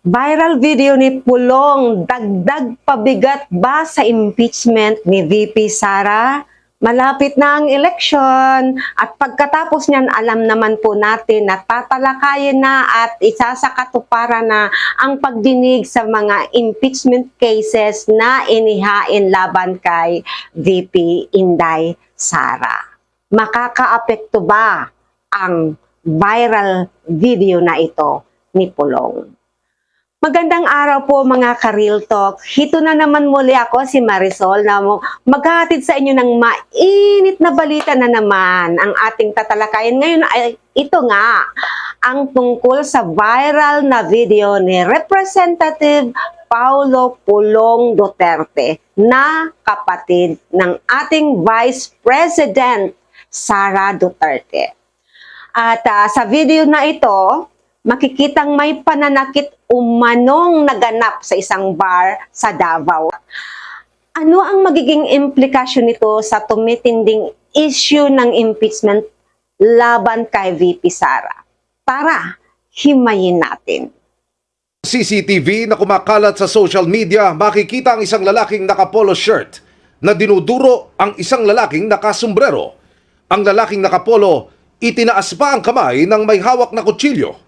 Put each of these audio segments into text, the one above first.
Viral video ni Pulong, dagdag pabigat ba sa impeachment ni VP Sara? Malapit na ang eleksyon at pagkatapos niyan alam naman po natin na tatalakayin na at isasakatuparan na ang pagdinig sa mga impeachment cases na inihain laban kay VP Inday Sara. Makakaapekto ba ang viral video na ito ni Pulong? Magandang araw po mga ka-Real Talk. Hito na naman muli ako si Marisol na maghahatid sa inyo ng mainit na balita na naman. Ang ating tatalakayin ngayon ay ito nga, ang tungkol sa viral na video ni Representative Paulo Pulong Duterte na kapatid ng ating Vice President Sara Duterte. At sa video na ito, makikitang may pananakit umanong naganap sa isang bar sa Davao. Ano ang magiging implikasyon nito sa tumitinding issue ng impeachment laban kay VP Sara? Tara, himayin natin. CCTV na kumakalat sa social media, makikita ang isang lalaking nakapolo shirt na dinuduro ang isang lalaking nakasombrero. Ang lalaking nakapolo, itinaas pa ang kamay ng may hawak na kutsilyo.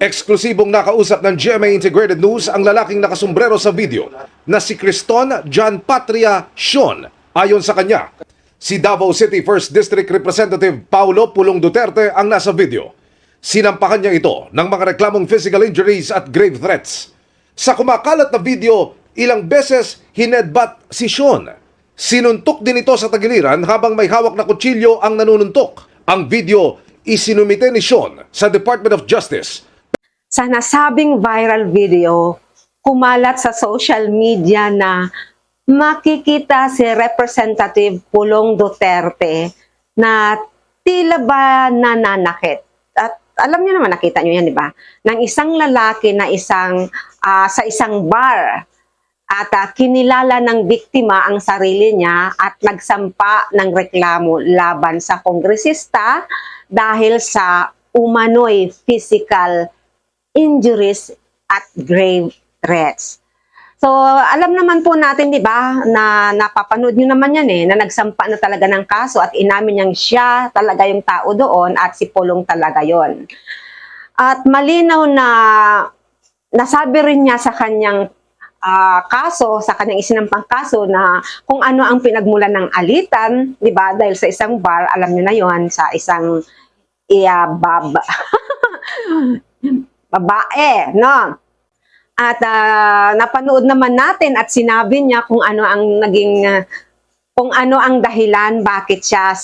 Eksklusibong nakausap ng GMA Integrated News ang lalaking nakasombrero sa video na si Criston John Patria Sean. Ayon sa kanya, si Davao City 1st District Representative Paulo Pulong Duterte ang nasa video. Sinampahan niya ito ng mga reklamong physical injuries at grave threats. Sa kumakalat na video, ilang beses hinedbat si Sean. Sinuntok din ito sa tagiliran habang may hawak na kutsilyo ang nanununtok. Ang video isinumite ni Sean sa Department of Justice. Sa nasabing viral video, kumalat sa social media na makikita si Representative Pulong Duterte na tila ba nananakit. At alam niyo naman, nakita niyo yan, di ba? Ng isang lalaki na sa isang bar. At kinilala ng biktima ang sarili niya at nagsampa ng reklamo laban sa kongresista dahil sa umano'y physical injuries at grave threats. So, alam naman po natin, di ba, na napapanood nyo naman yan na nagsampa na talaga ng kaso at inamin niyang siya talaga yung tao doon at si Pulong talaga yon. At malinaw na nasabi rin niya sa kanyang kaso, sa kanyang isinampang kaso na kung ano ang pinagmulan ng alitan, di ba, dahil sa isang bar, alam niyo na yon, sa isang babae, no? At napanood naman natin at sinabi niya kung ano ang kung ano ang dahilan bakit siya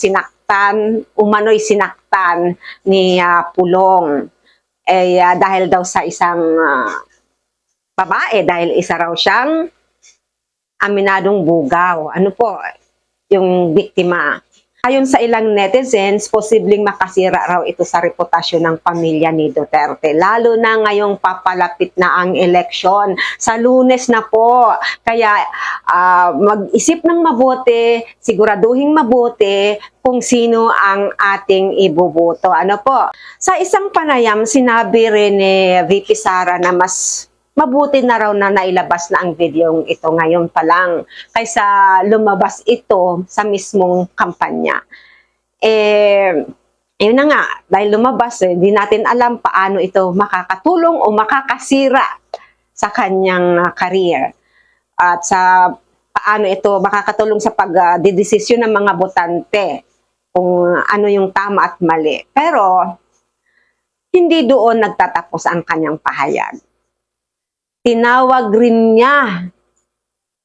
umano'y sinaktan ni Pulong. Dahil daw sa isang babae, dahil isa raw siyang aminadong bugaw. Ano po, yung biktima. Ayon sa ilang netizens, posibleng makasira raw ito sa reputasyon ng pamilya ni Duterte. Lalo na ngayong papalapit na ang eleksyon. Sa Lunes na po. Kaya mag-isip ng mabuti, siguraduhin mabuti kung sino ang ating iboboto. Ano po? Sa isang panayam, sinabi rin ni VP Sara na mas mabuti na raw na nailabas na ang video ito ngayon pa lang kaysa lumabas ito sa mismong kampanya. Yun na nga, dahil lumabas, di natin alam paano ito makakatulong o makakasira sa kanyang career. At sa paano ito makakatulong sa pagdidesisyon ng mga botante kung ano yung tama at mali. Pero, hindi doon nagtatapos ang kanyang pahayag. Tinawag rin niya,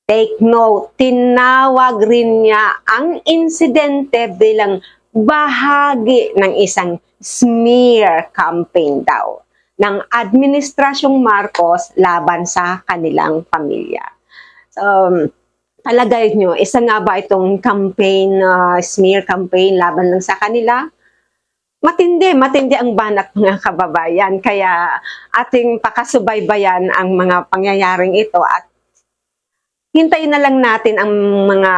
take note, tinawag rin niya ang insidente bilang bahagi ng isang smear campaign daw ng Administrasyong Marcos laban sa kanilang pamilya. So, palagay nyo, isa nga ba itong campaign, smear campaign laban lang sa kanila? Matindi ang banat mga kababayan. Kaya ating pakasubaybayan ang mga pangyayaring ito at hintayin na lang natin ang mga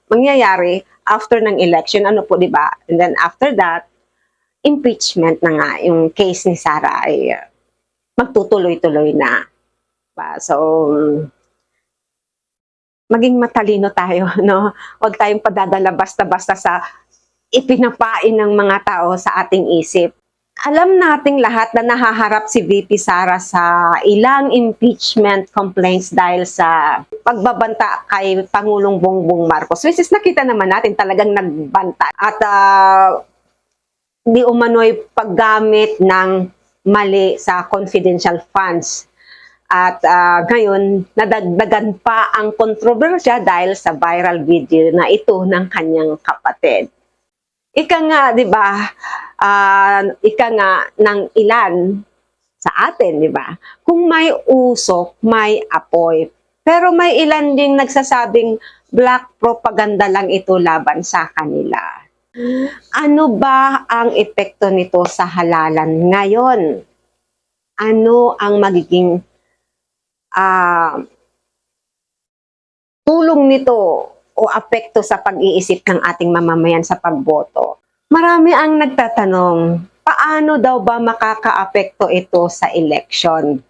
mangyayari after ng election. Ano po, di ba? And then after that, impeachment na nga yung case ni Sara ay magtutuloy-tuloy na. So, maging matalino tayo, no? Huwag tayong padadala basta-basta sa ipinapain ng mga tao sa ating isip. Alam nating lahat na nahaharap si VP Sara sa ilang impeachment complaints dahil sa pagbabanta kay Pangulong Bongbong Marcos. Which is nakita naman natin talagang nagbanta. At di umano'y paggamit ng mali sa confidential funds. At ngayon, nadagdagan pa ang kontrobersya dahil sa viral video na ito ng kanyang kapatid. Ika nga, di ba, ika nga ng ilan sa atin, di ba? Kung may usok, may apoy. Pero may ilan ding nagsasabing black propaganda lang ito laban sa kanila. Ano ba ang epekto nito sa halalan ngayon? Ano ang magiging tulong nito o apekto sa pag-iisip ng ating mamamayan sa pagboto? Marami ang nagtatanong, paano daw ba makakaapekto ito sa election?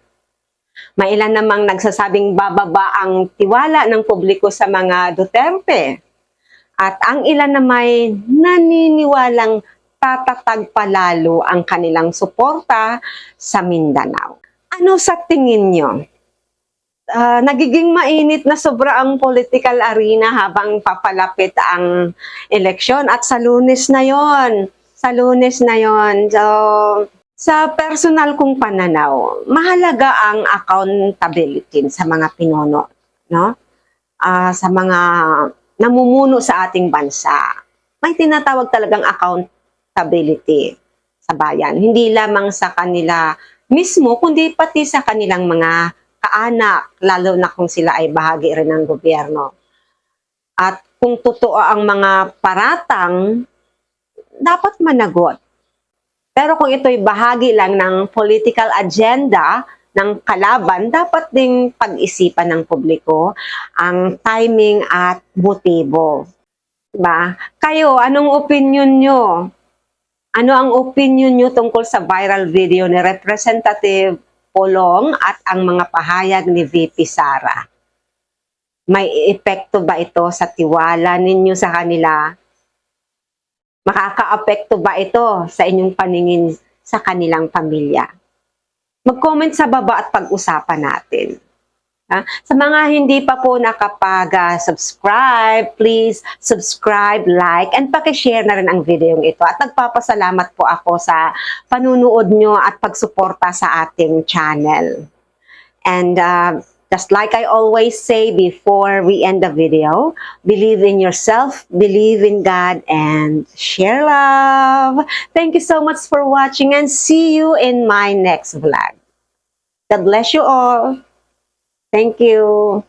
May ilan namang nagsasabing bababa ang tiwala ng publiko sa mga Duterte. At ang ilan na may naniniwalang tatatag palalo ang kanilang suporta sa Mindanao. Ano sa tingin nyo? Nagiging mainit na sobra ang political arena habang papalapit ang eleksyon at sa Lunes na yon. So, sa personal kong pananaw, mahalaga ang accountability sa mga pinuno, no? Sa mga namumuno sa ating bansa. May tinatawag talagang accountability sa bayan. Hindi lamang sa kanila mismo, kundi pati sa kanilang mga kaanak, lalo na kung sila ay bahagi rin ng gobyerno. At kung totoo ang mga paratang, dapat managot. Pero kung ito'y bahagi lang ng political agenda ng kalaban, dapat ding pag-isipan ng publiko ang timing at motibo. Diba? Kayo, anong opinion nyo? Ano ang opinion nyo tungkol sa viral video ni Representative Pulong at ang mga pahayag ni VP Sara? May epekto ba ito sa tiwala ninyo sa kanila? Makakaapekto ba ito sa inyong paningin sa kanilang pamilya? Mag-comment sa baba at pag-usapan natin. Sa mga hindi pa po nakapag-subscribe, please subscribe, like, and pakishare na rin ang video ito. At nagpapasalamat po ako sa panunood nyo at pagsuporta sa ating channel. And just like I always say before we end the video, believe in yourself, believe in God, and share love. Thank you so much for watching and see you in my next vlog. God bless you all. Thank you.